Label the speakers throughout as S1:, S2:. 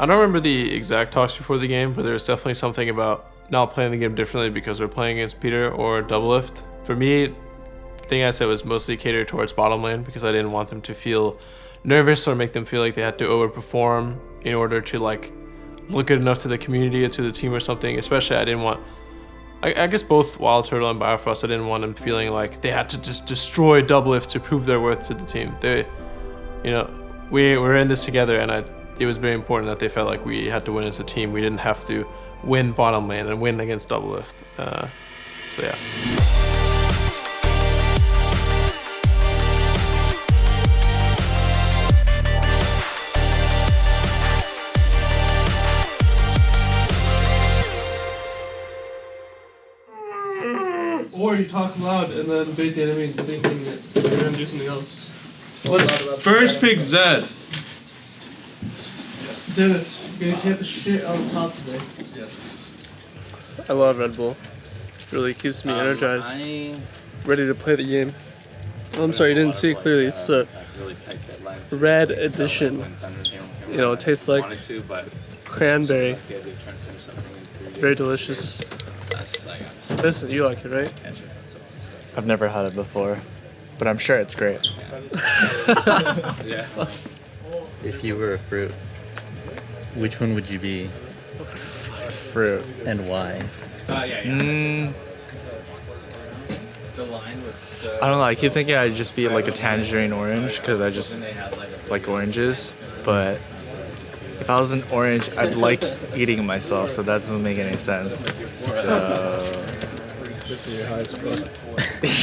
S1: I don't remember the exact talks before the game, but there's definitely something about not playing the game differently because we're playing against Peter or Doublelift. For me, the thing I said was mostly catered towards bottom lane because I didn't want them to feel nervous or make them feel like they had to overperform in order to like look good enough to the community or to the team or something. Especially I didn't want, I guess both Wild Turtle and Biofrost, I didn't want them feeling like they had to just destroy Doublelift to prove their worth to the team. They, you know, we're in this together, and it was very important that they felt like we had to win as a team. We didn't have to win bottom lane and win against Doublelift. So yeah.
S2: Or you talk loud and then bait the enemy into thinking that you're gonna do something else.
S3: Let's first pick Zed.
S2: Dennis, you're gonna hit the shit on top today.
S3: Yes.
S2: I love Red Bull. It really keeps me energized, ready to play the game. Oh, I'm sorry, you didn't see it clearly. It's the red edition. You know, it tastes like cranberry. Very delicious. Listen, you like it, right?
S4: I've never had it before, but I'm sure it's great.
S3: Yeah.
S5: If you were a fruit, which one would you be
S4: Fruit.
S5: and why?
S4: I don't know, I keep thinking I'd just be like a tangerine orange because I just like oranges, but if I was an orange, I'd like eating myself, so that doesn't make any sense. So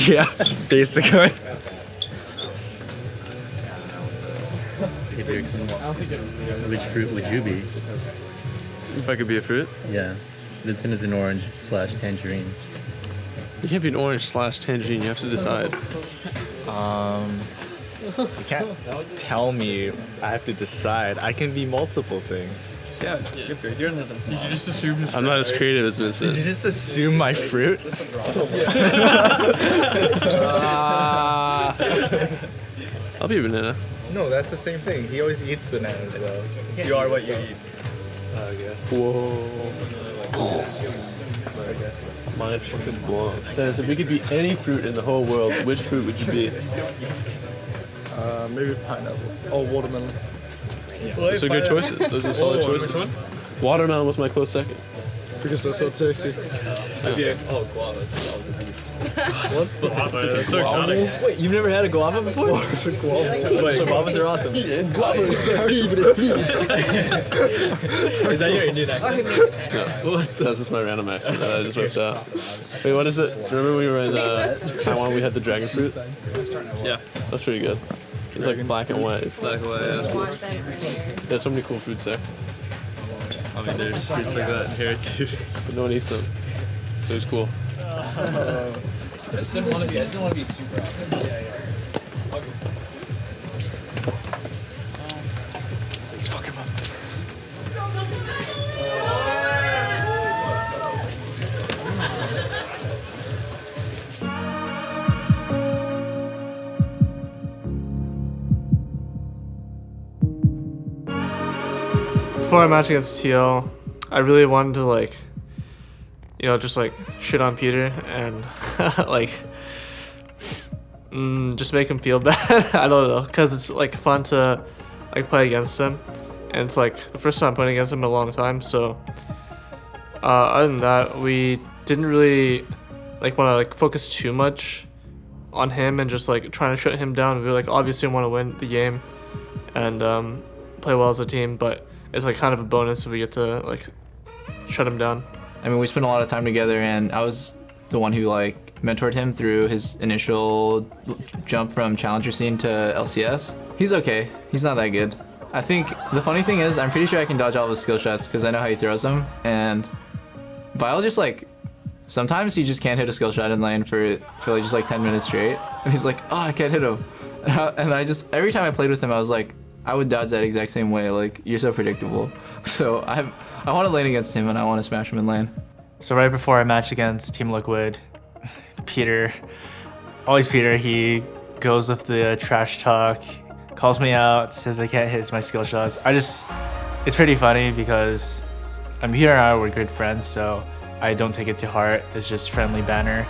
S4: yeah, basically.
S5: Which fruit would you be?
S1: If I could be a fruit,
S5: Yeah. Vincent is an orange / tangerine.
S1: you can't be an orange / tangerine. You have to decide.
S4: You can't tell me I have to decide. I can be multiple things.
S1: Yeah.
S3: Did you just assume his
S1: I'm not as creative as Vincent.
S4: Did you just assume my fruit?
S1: I'll be a banana.
S4: No, that's the same thing. He always eats bananas though.
S3: You are what you eat.
S4: I guess.
S1: Whoa. Mind fucking blown. Dennis, if we could be any fruit in the whole world, which fruit would you be?
S2: Maybe pineapple. Oh, watermelon.
S1: Those are good choices. Those are solid choices. Watermelon was my close second.
S2: Because they're so tasty.
S3: Guavas.
S2: That's so exotic.
S3: Wait, you've never had a guava before?
S2: It's a guava.
S3: So guavas are awesome. Is that your Indian accent?
S1: No, that's just my random accent that I just whipped out. Wait, what is it? Remember when we were in Taiwan, we had the dragon fruit?
S3: Yeah.
S1: That's pretty good. It's like black and white. It's
S3: Black and white,
S1: yeah. There's so many cool fruits there,
S3: I mean, there's fruits like that here too.
S1: but no one eats them. So it's cool.
S3: I just didn't want to be super obvious.
S4: Let's fuck him up.
S2: Before my match against TL, I really wanted to like, you know, just like shit on Peter and like just make him feel bad. I don't know, cause it's like fun to like play against him, and it's like the first time playing against him in a long time. So other than that, we didn't really like want to like focus too much on him and just like trying to shut him down. We like obviously want to win the game and play well as a team, but it's like kind of a bonus if we get to like shut him down.
S6: I mean, we spent a lot of time together, and I was the one who like mentored him through his initial jump from challenger scene to LCS. He's okay. He's not that good. I think the funny thing is, I'm pretty sure I can dodge all of his skill shots because I know how he throws them. And Vile just like sometimes he just can't hit a skill shot in lane for like just like 10 minutes straight, and he's like, oh, I can't hit him. And I just every time I played with him, I was like, I would dodge that exact same way. Like, you're so predictable. So I want to lane against him, and I want to smash him in lane.
S4: So right before I matched against Team Liquid, Peter, always Peter, he goes with the trash talk, calls me out, says I can't hit my skill shots. I just it's pretty funny because Peter and I were good friends, so I don't take it to heart. It's just friendly banter.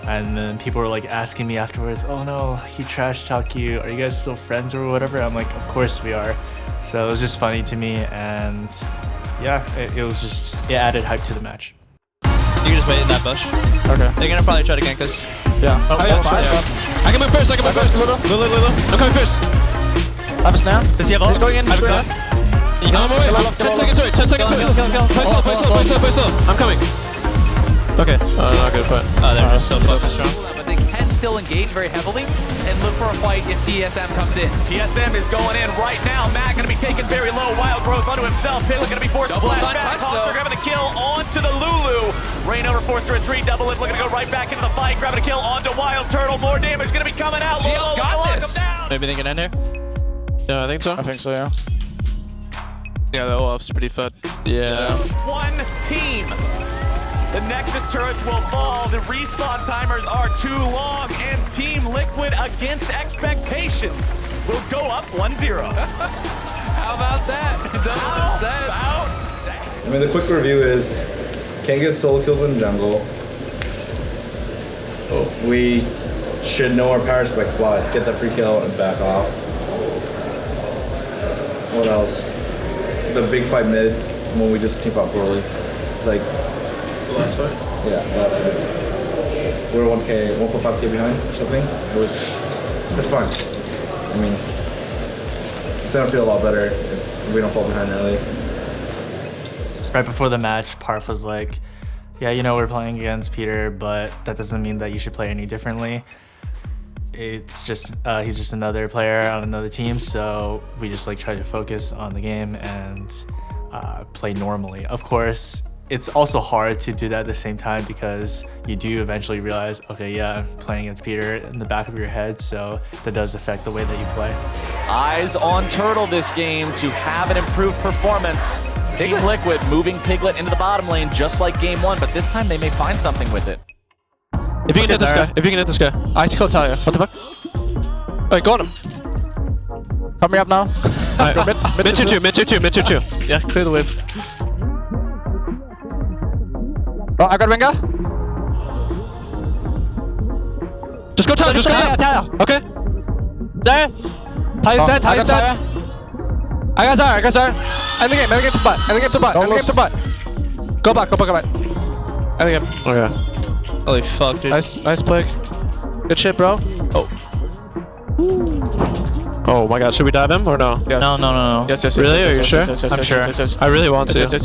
S4: And then people were like asking me afterwards, oh no, he trash talked you. Are you guys still friends or whatever? I'm like, of course we are. So it was just funny to me, and yeah, it added hype to the match.
S7: You can just wait in that bush.
S8: Okay.
S7: They're gonna probably try to gank us.
S8: Yeah.
S7: Oh, yeah, I can move first, Lulu. I'm coming first.
S8: I have a snare.
S7: Does he have ult?
S8: He's going in.
S7: I have a class. You can move away. 10 seconds to it, 10 seconds to it. Play slow. I'm coming. Okay. Not good fight. Oh, they're just still focused strong.
S9: But they can still engage very heavily and look for a fight if TSM comes in. TSM is going in right now. Matt going to be taking very low. Wild Growth onto himself. Piglet going to be forced to flash back. Monster grabbing the kill onto the Lulu. Reignover forced to retreat. Doublelift looking to go right back into the fight. Grabbing a kill onto Wild Turtle. More damage going to be coming out. GL's got this.
S7: Maybe they can end here? Yeah, I think so.
S8: I think so, yeah.
S7: Yeah, the Olaf's pretty fed. Yeah.
S9: One team. The Nexus turrets will fall. The respawn timers are too long. And Team Liquid, against expectations, will go up 1-0. How about that?
S10: I mean, the quick review is, can't get solo killed in jungle. We should know our power spec spot, get that free kill and back off. What else? The big fight mid, when we just team fought poorly. It's like,
S1: Last fight?
S10: yeah, last fight. We're 1.5k behind or something. It's fun. I mean, it's gonna feel a lot better if we don't fall behind early.
S4: Right before the match, Parf was like, yeah, you know, we're playing against Peter, but that doesn't mean that you should play any differently. It's just, he's just another player on another team, so we just like try to focus on the game and play normally. Of course, it's also hard to do that at the same time because you do eventually realize, okay, yeah, I'm playing against Peter in the back of your head, so that does affect the way that you play.
S9: Eyes on Turtle this game to have an improved performance. Team Liquid moving Piglet into the bottom lane just like game one, but this time they may find something with it.
S7: If you can hit this guy, I still tell you. What the fuck? Wait, go on him.
S8: Coming up now.
S7: Mid 2-2. Yeah, clear the wave.
S8: Oh, I got Rengar.
S7: Just go tire, Okay. There. Tire dead.
S8: I got Zara. End the game to butt. Go back. End the game.
S7: Okay. Holy fuck, dude.
S8: Nice play. Good shit, bro.
S7: Oh my god, should we dive him or no?
S8: Yes.
S7: No.
S8: Yes.
S7: Really? Are you
S8: Yes,
S7: sure?
S8: yes,
S7: I'm sure.
S8: yes.
S7: I really want to.
S8: Yes. Wait.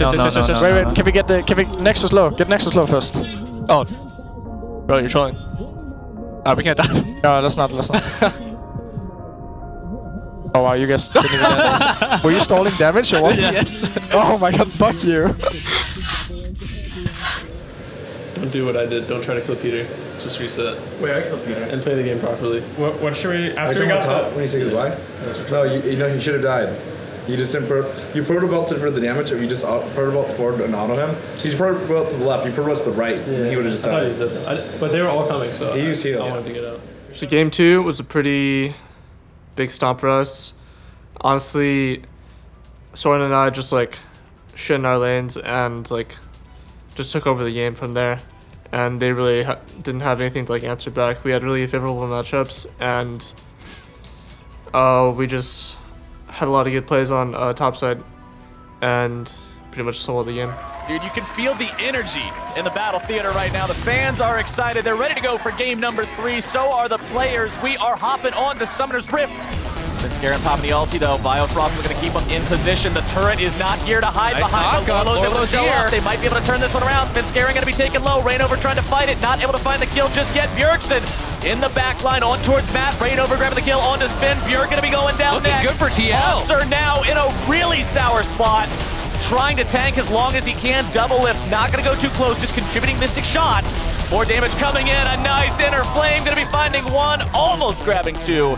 S8: Can we Nexus low? Get Nexus low first.
S7: Oh. Bro, you're trolling.
S8: We can't dive. No, let's not. Oh wow, you guys didn't even answer. Were you stalling damage or what?
S7: Yes.
S8: Oh my god, fuck you.
S1: Don't do what I did. Don't try to kill Peter. Just reset.
S10: Wait, I killed Peter.
S1: And play the game properly.
S8: What should we,
S10: I jumped on top when he said goodbye. No, you know he should have died. You just didn't you proto belted for the damage, or you just proto belted forward and auto him. He's proto belted to the left. You proto belted to the right. And he would have just died.
S1: I thought you said that. But they were all coming, so
S10: He used heal.
S1: I wanted to get out.
S2: So game 2 was a pretty big stomp for us. Honestly, Soren and I just like shit in our lanes and like just took over the game from there. And they really didn't have anything to like answer back. We had really favorable matchups, and we just had a lot of good plays on top side, and pretty much sold the game.
S9: Dude, you can feel the energy in the battle theater right now. The fans are excited. They're ready to go for game number 3. So are the players. We are hopping on to Summoner's Rift. Scaring popping the ulti though. Biofrost is going to keep him in position. The turret is not here to hide behind. Lorlo's able to go up. They might be able to turn this one around. Scaring going to be taken low. Reignover trying to fight it. Not able to find the kill just yet. Bjergsen in the back line on towards Matt. Reignover grabbing the kill onto Spin. Bjerg going to be going down next. Good for TL. Monster now in a really sour spot. Trying to tank as long as he can. Doublelift not going to go too close. Just contributing Mystic shots. More damage coming in. A nice inner flame. Going to be finding one. Almost grabbing 2.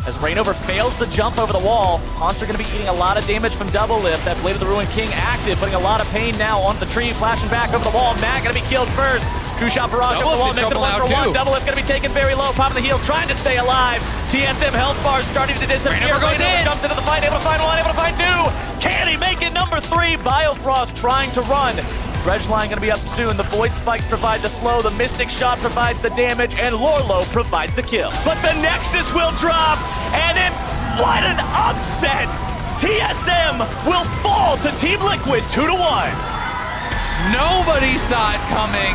S9: As Reignover fails the jump over the wall, Monster going to be eating a lot of damage from Doublelift. That Blade of the Ruined King active, putting a lot of pain now onto the tree, flashing back over the wall. Matt going to be killed first. Two-shot barrage over the wall, makes it 1-for-1. Doublelift going to be taken very low, popping the heel, trying to stay alive. TSM health bar starting to disappear. Reignover jumps into the fight, able to find one, able to find 2. Can he make it? Number 3, Biofrost trying to run. Dredgeline gonna be up soon. The Void Spikes provide the slow, the Mystic Shot provides the damage, and Lorlo provides the kill. But the Nexus will drop, and what an upset! TSM will fall to Team Liquid 2-1.
S3: Nobody saw it coming,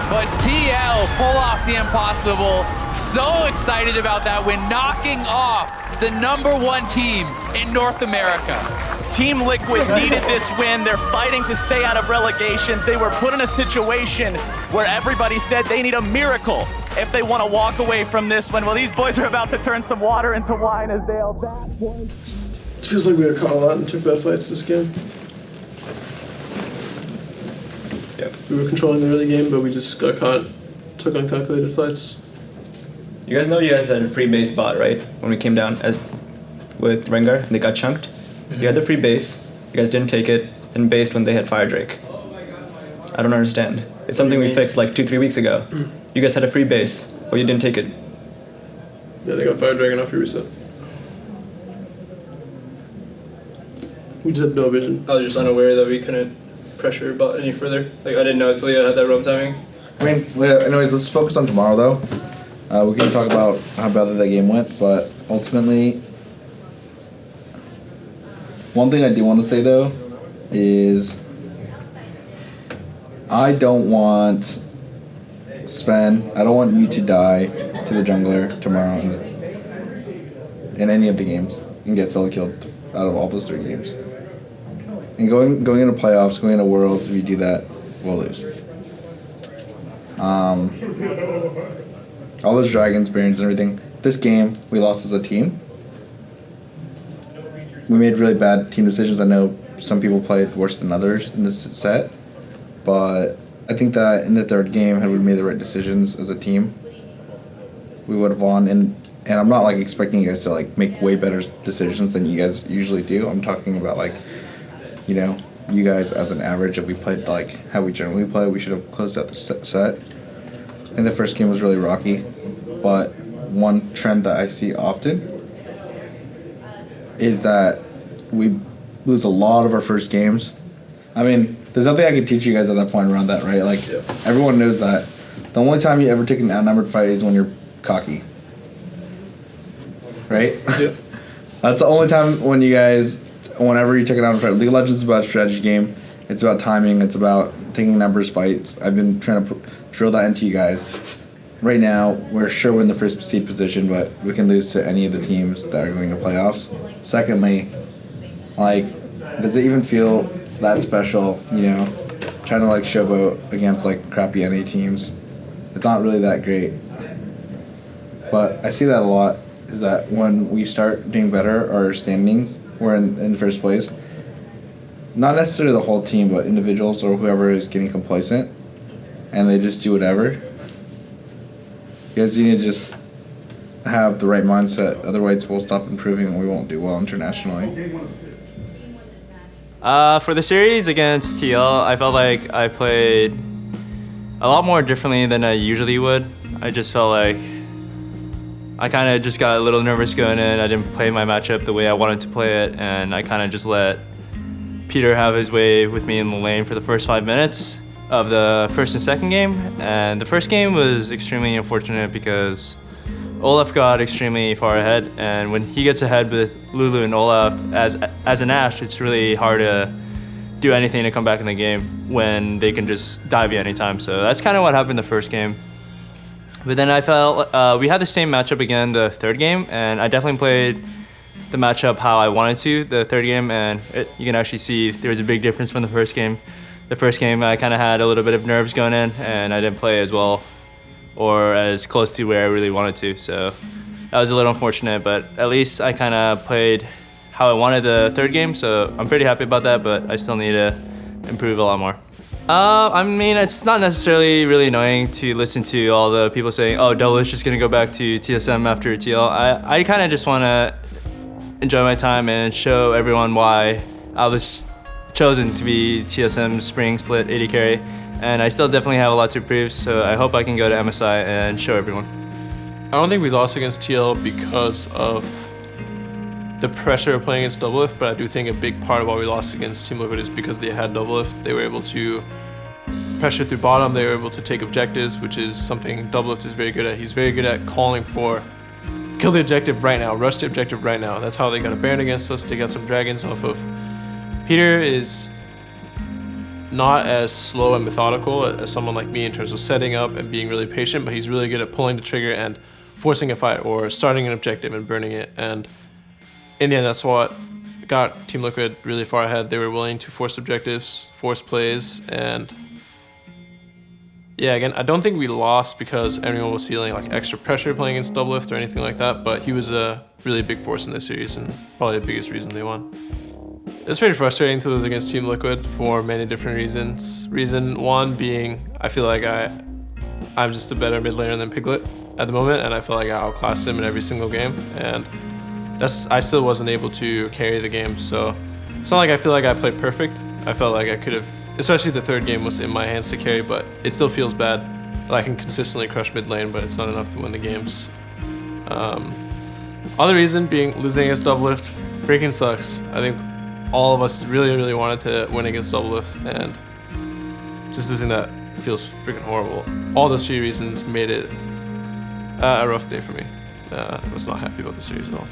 S3: but TL pull off the impossible. So excited about that win, knocking off the #1 team in North America.
S9: Team Liquid needed this win. They're fighting to stay out of relegations. They were put in a situation where everybody said they need a miracle if they want to walk away from this one. Well, these boys are about to turn some water into wine as they'll that one.
S1: It feels like we got caught a lot and took bad fights this game.
S11: Yeah.
S1: We were controlling the early game, but we just got caught, took uncalculated fights.
S11: You guys know you guys had a free base bot, right? When we came down with Rengar, they got chunked. You had the free base, you guys didn't take it, then based when they had Fire Drake. I don't understand. It's something we fixed like 2-3 weeks ago. You guys had a free base, but you didn't take it.
S1: Yeah, they got Fire Dragon after reset. We just had no vision.
S12: I was just unaware that we couldn't pressure bot any further. Like, I didn't know until you had that roam timing.
S10: I mean, anyways, let's focus on tomorrow, though. We can talk about how badly that game went, but ultimately, one thing I do want to say, though, is I don't want Sven, I don't want you to die to the jungler tomorrow in any of the games and get solo killed out of all those 3 games. And going into playoffs, going into Worlds, if you do that, we'll lose. All those dragons, barons, and everything. This game, we lost as a team. We made really bad team decisions. I know some people played worse than others in this set, but I think that in the 3rd game, had we made the right decisions as a team, we would have won. And I'm not like expecting you guys to like make way better decisions than you guys usually do. I'm talking about like, you know, you guys as an average, if we played like how we generally play, we should have closed out the set. I think the first game was really rocky, but one trend that I see often is that we lose a lot of our first games. I mean, there's nothing I can teach you guys at that point around that, right? Like, everyone knows that. The only time you ever take an outnumbered fight is when you're cocky. Right?
S12: Yeah.
S10: That's the only time when you guys, whenever you take an outnumbered fight. League of Legends is about a strategy game. It's about timing. It's about taking numbers fights. I've been trying to drill that into you guys. Right now, we're sure we're in the first seed position, but we can lose to any of the teams that are going to playoffs. Secondly, like, does it even feel that special, you know, trying to like showboat against like crappy NA teams? It's not really that great. But I see that a lot, is that when we start doing better, our standings, we're in first place. Not necessarily the whole team, but individuals or whoever is getting complacent, and they just do whatever. You guys need to just have the right mindset, otherwise we'll stop improving and we won't do well internationally.
S13: For the series against TL, I felt like I played a lot more differently than I usually would. I just felt like I kind of just got a little nervous going in. I didn't play my matchup the way I wanted to play it, and I kind of just let Peter have his way with me in the lane for the first 5 minutes of the first and second game. And the first game was extremely unfortunate because Olaf got extremely far ahead, and when he gets ahead with Lulu and Olaf as an Ashe, it's really hard to do anything to come back in the game when they can just dive you anytime. So that's kind of what happened the first game. But then I felt we had the same matchup again the third game, and I definitely played the matchup how I wanted to the third game, and you can actually see there was a big difference from the first game. The first game I kind of had a little bit of nerves going in, and I didn't play as well or as close to where I really wanted to, so that was a little unfortunate, but at least I kind of played how I wanted the third game, so I'm pretty happy about that, but I still need to improve a lot more. I mean, it's not necessarily really annoying to listen to all the people saying, oh, Doublelift's just going to go back to TSM after TL. I kind of just want to enjoy my time and show everyone why I was chosen to be TSM Spring Split AD carry, and I still definitely have a lot to improve, so I hope I can go to MSI and show everyone.
S1: I don't think we lost against TL because of the pressure of playing against Doublelift, but I do think a big part of why we lost against Team Liquid is because they had Doublelift. They were able to pressure through bottom, they were able to take objectives, which is something Doublelift is very good at. He's very good at calling for kill the objective right now, rush the objective right now. That's how they got a Baron against us. They got some dragons off of. Peter is not as slow and methodical as someone like me in terms of setting up and being really patient, but he's really good at pulling the trigger and forcing a fight or starting an objective and burning it. And in the end, that's what got Team Liquid really far ahead. They were willing to force objectives, force plays, and yeah, again, I don't think we lost because everyone was feeling like extra pressure playing against Doublelift or anything like that, but he was a really big force in this series and probably the biggest reason they won. It's pretty frustrating to lose against Team Liquid for many different reasons. Reason one being, I feel like I'm just a better mid laner than Piglet at the moment, and I feel like I outclassed him in every single game, and I still wasn't able to carry the game, so it's not like I feel like I played perfect. I felt like I could have, especially the third game was in my hands to carry, but it still feels bad that I can consistently crush mid lane, but it's not enough to win the games. Other reason being losing against Doublelift freaking sucks. I think all of us really, really wanted to win against Doublelift, and just losing that feels freaking horrible. All those three reasons made it a rough day for me. I was not happy about the series at all.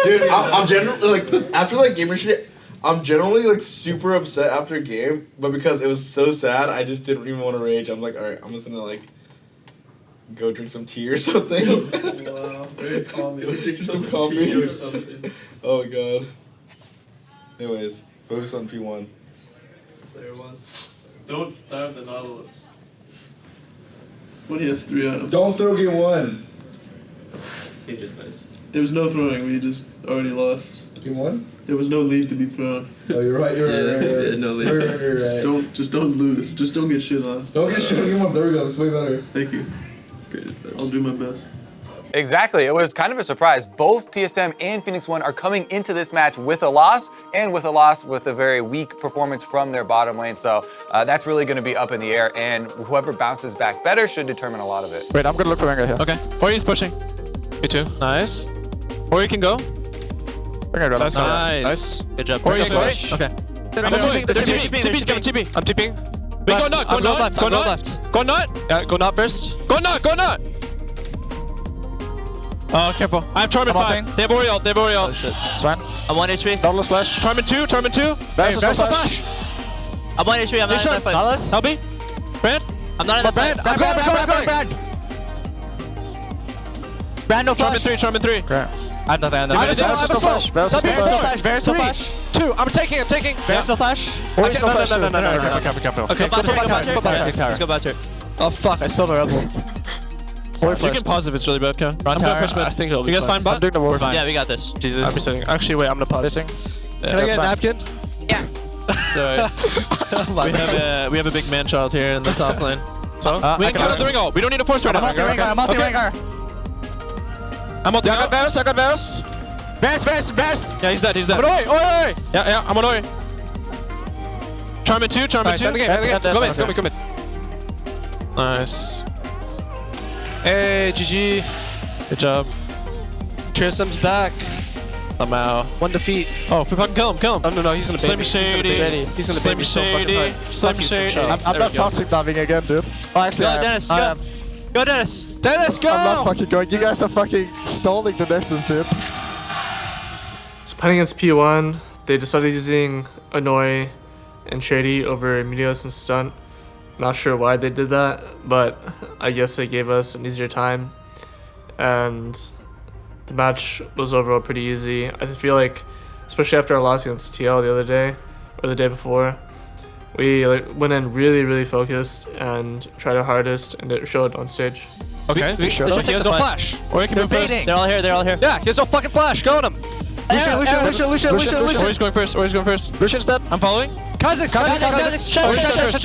S10: Dude, I'm generally like after like gamer shit, I'm generally like super upset after a game, but because it was so sad, I just didn't even want to rage. I'm like, all right, I'm just gonna like go drink some tea or something.
S12: Wow, very calm.
S10: Go drink some coffee or something. Oh my god. Anyways, focus on P1.
S12: There was.
S1: Don't dive the Nautilus.
S12: What he has 3 out of.
S10: Don't throw game 1.
S12: Saved his miss. There was no throwing. We just already lost.
S10: Game 1?
S12: There was no lead to be thrown.
S10: Oh, you're right. You're right.
S12: Yeah, no lead. Just don't lose. Just don't get shit on.
S10: Don't get shit on game 1. There we go. That's way better.
S12: Thank you. I'll do my best.
S14: Exactly. It was kind of a surprise. Both TSM and Phoenix One are coming into this match with a loss, and with a very weak performance from their bottom lane. So that's really going to be up in the air, and whoever bounces back better should determine a lot of it.
S8: Wait, I'm going to look for Rengar here.
S7: Okay. Ori's pushing. Me too. Nice. Ori can go.
S8: Rengar go. Let's go.
S7: Nice. Good job.
S8: Ori,
S7: go. Okay. I'm TPing. I'm TPing. Wait, go nut. Go nut. Go nut. Go nut. Yeah, go nut first. Go nut. Go nut. Oh, careful. I have Charmin 5. They have Ori ult. Oh, shit.
S8: It's fine.
S7: I'm 1 HP.
S8: Nautilus flash.
S7: Charmin 2.
S8: There's no flash.
S7: I'm 1 HP. I'm not in that fight.
S8: Nautilus.
S7: Help me. Brand. I'm not in that fight.
S8: Brand no
S7: flash. Charmin 3.
S8: Okay.
S7: I have nothing.
S8: There's no flash.
S7: There's no flash. 2. I'm taking.
S8: There's no flash. Ori's no flash. No. Careful.
S7: Okay, let's go back to it. Oh fuck, I spilled my Red Bull. You can pause if it's really bad, okay? I'm going first mid. I think it'll be fine. You guys fine, bud?
S8: I'm doing the war.
S7: Yeah, we got this.
S8: Jesus. I'm sitting. Actually, wait, I'm gonna pause.
S7: Can I get a napkin? Yeah. Sorry. we have a big man child here in the top lane. So we can get the ring ult. We don't need to force right now.
S8: I'm multi-Rengar.
S7: I'm ulti.
S8: I got Varus. Varus.
S7: Yeah, he's dead.
S8: Oi.
S7: Yeah, I'm on Ori. Charmin 2. Come in. Nice. Hey, GG. Good job. TSM's back. Somehow. 1 defeat. Oh, if we fucking kill him. Oh, no, he's gonna bait me. He's gonna bait me so fucking hard.
S8: Slim Shady. I'm not toxic diving again, dude. Oh, actually,
S7: go, Dennis, go. Go, Dennis. Dennis, go!
S8: I'm not fucking going. You guys are fucking stalling the Nexus, dude.
S2: So playing against P1, they decided using Annoy and Shady over Meteos and Stunt. Not sure why they did that, but I guess they gave us an easier time. And the match was overall pretty easy. I feel like, especially after our loss against TL the other day, or the day before, we went in really focused and tried our hardest, and it showed on stage.
S7: Okay, he has no flash. Or he can be first. They're all here. Yeah, he has no fucking flash. Go on him.
S8: Lucian.
S7: Ori's going first.
S8: Lucian's dead.
S7: I'm following.
S8: Kha'Zix.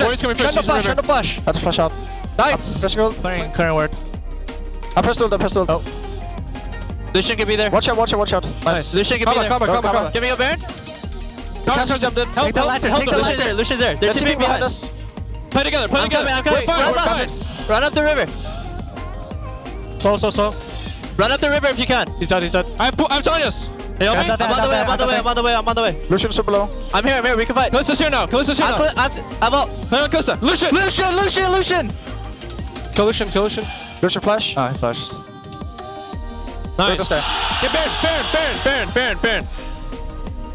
S7: Ori's coming first.
S8: Shut the flash. That's a flash out.
S7: Nice.
S8: Clearing word. I pressed ult.
S7: Oh. Lucian can be there.
S8: Watch out.
S7: Nice. Lucian can be there.
S8: Cover.
S7: Give me a Baron.
S8: Counter jumped in. Help them. Lucian's there. Lucian's there. They're TPing behind us. Play together. Play together.
S7: I'm coming.
S8: Run up the river.
S7: So.
S8: Run up the river if you can.
S7: He's dead. I'm Tonyus. Hey, help me.
S8: I'm on the way.
S7: Lucian's super low.
S8: I'm here. We can fight.
S7: Callista's here now.
S8: I'm out.
S7: Play on Callista. Lucian. Kill Lucian. Lucian flash. Ah, he flashed.
S8: Nice.
S7: Get Baron.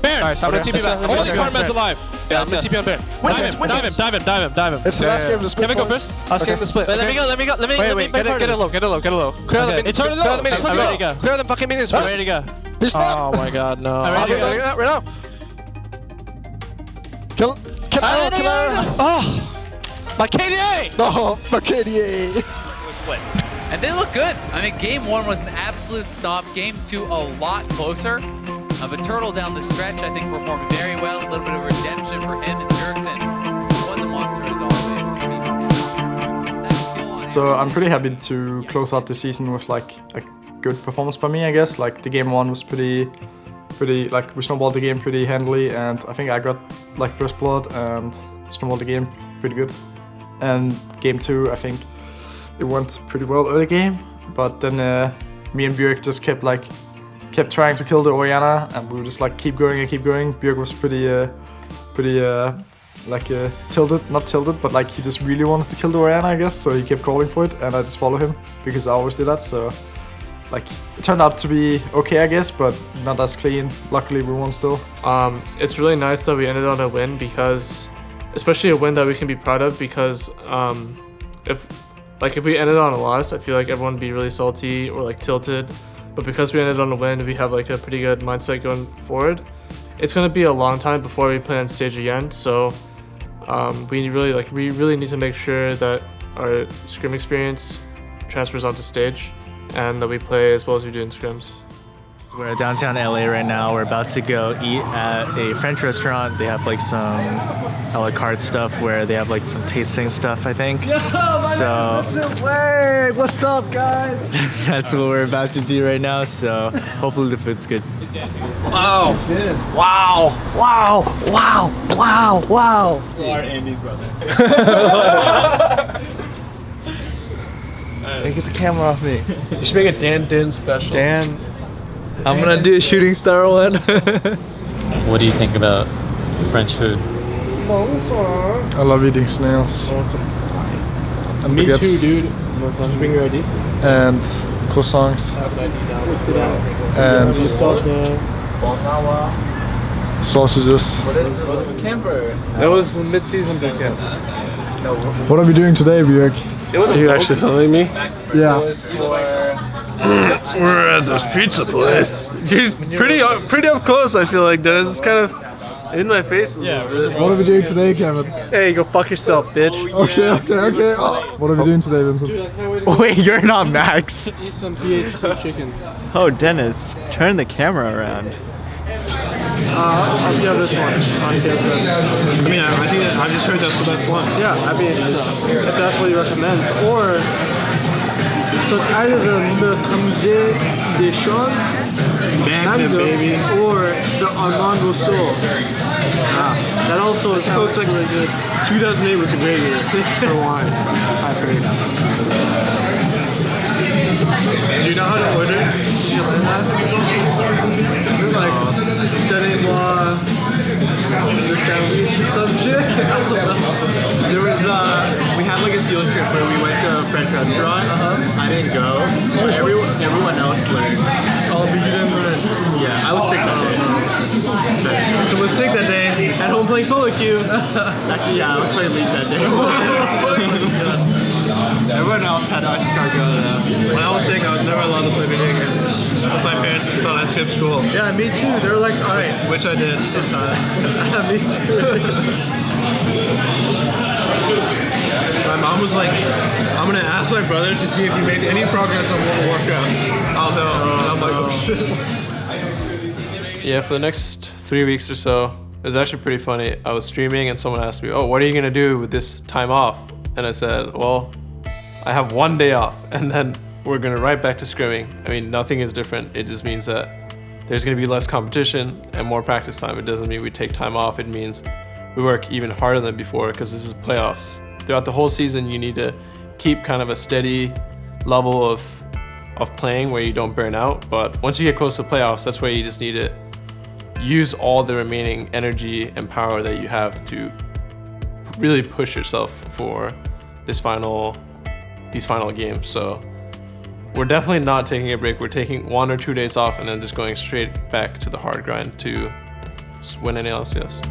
S7: Nice, I'm gonna TP back.
S8: Only Carmen's alive.
S7: Yeah, I'm gonna TP on Baron. Dive him.
S8: It's the last game of the split.
S7: Can we go first?
S8: Last game of the split. Let me go.
S7: Wait, get it low. Clear the minions.
S8: It's already low.
S7: I'm ready to go. Clear the fucking minions first.
S8: I'm ready to go.
S7: Oh my god, no.
S8: I'm ready to go.
S7: Right now. Kill Oh! My KDA!
S8: No, my KDA.
S3: And they look good. I mean, game 1 was an absolute stomp. Game 2, a lot closer. But Turtle down the stretch, I think, performed very well. A little bit of redemption for him. And Jerkson was a monster as always.
S15: So I'm pretty happy to close out the season with like a good performance by me, I guess. Like the game 1 was pretty like we snowballed the game pretty handily, and I think I got like first blood and snowballed the game pretty good. And game 2, I think it went pretty well early game, but then me and Björk just kept trying to kill the Orianna, and we were just like keep going. Björk was pretty tilted, not tilted, but like he just really wanted to kill the Orianna, I guess, so he kept calling for it, and I just follow him because I always do that. So like it turned out to be okay, I guess, but not as clean. Luckily we won still.
S2: It's really nice that we ended on a win, because especially a win that we can be proud of, because if we ended on a loss, I feel like everyone would be really salty or like tilted. But because we ended on a win, we have like a pretty good mindset going forward. It's gonna be a long time before we play on stage again, so we really need to make sure that our scrim experience transfers onto stage, and that we play as well as we do in scrims.
S4: We're at downtown LA right now. We're about to go eat at a French restaurant. They have like some a la carte stuff where they have like some tasting stuff, I think.
S8: Wait, what's up, guys?
S4: That's what we're about to do right now. So hopefully the food's good.
S8: Wow.
S11: You are Andy's brother.
S8: Hey, get the camera off me.
S12: You should make a Dan special.
S8: Dan. I'm gonna do a shooting star one.
S5: What do you think about French food?
S15: I love eating snails. And
S12: Me
S15: baguettes.
S12: too, dude. Just bring your ID.
S15: And croissants. And sausages.
S12: Camper. That was mid-season boot camp.
S15: What are we doing today, Björk?
S12: Are you actually filming me?
S15: Yeah.
S12: We're at this pizza place. You're pretty up close, I feel like, Dennis. It's kind of in my face.
S15: What are we doing today, Kevin?
S12: Hey, go fuck yourself, bitch.
S15: Okay. Oh, what are we doing today, Vincent?
S13: Wait, you're not Max.
S12: Eat some PHC chicken.
S13: Oh, Dennis, turn the camera around.
S12: I'll give this one on TSM. I mean, I think I just heard that's the best one. Yeah, I mean, if that's what he recommends. Or, so it's either the Musée des Champs, baby, or the Armand Rousseau. That also sounds like really good. 2008 was a great year for wine. I've heard. Do you know how to order? Do you know that? Is it like Donnez-moi the sandwich or some shit?
S11: There was we had like a field trip where we went to a French restaurant. I didn't go. Everyone else learned.
S12: Oh, but you didn't learn.
S11: Yeah, I was sick that day.
S12: So we're sick that day at home playing solo queue.
S11: Actually, yeah, I was playing League that day. Everyone else had escargot though.
S12: When I was sick, I was never allowed to play video games. Because my parents just thought I skipped school. Yeah, me too. They were like, alright. Which I did sometimes. Me too. My mom was like, I'm gonna ask my brother to see if he made any progress on World of Warcraft. Oh no. And I'm like, oh shit.
S1: Yeah, for the next 3 weeks or so, it was actually pretty funny. I was streaming and someone asked me, oh, what are you gonna do with this time off? And I said, well, I have 1 day off and then we're gonna right back to scrimming. I mean, nothing is different. It just means that there's going to be less competition and more practice time. It doesn't mean we take time off. It means we work even harder than before because this is playoffs. Throughout the whole season, you need to keep kind of a steady level of playing where you don't burn out. But once you get close to playoffs, that's where you just need to use all the remaining energy and power that you have to really push yourself for these final games. So we're definitely not taking a break. We're taking 1 or 2 days off and then just going straight back to the hard grind to win NA LCS.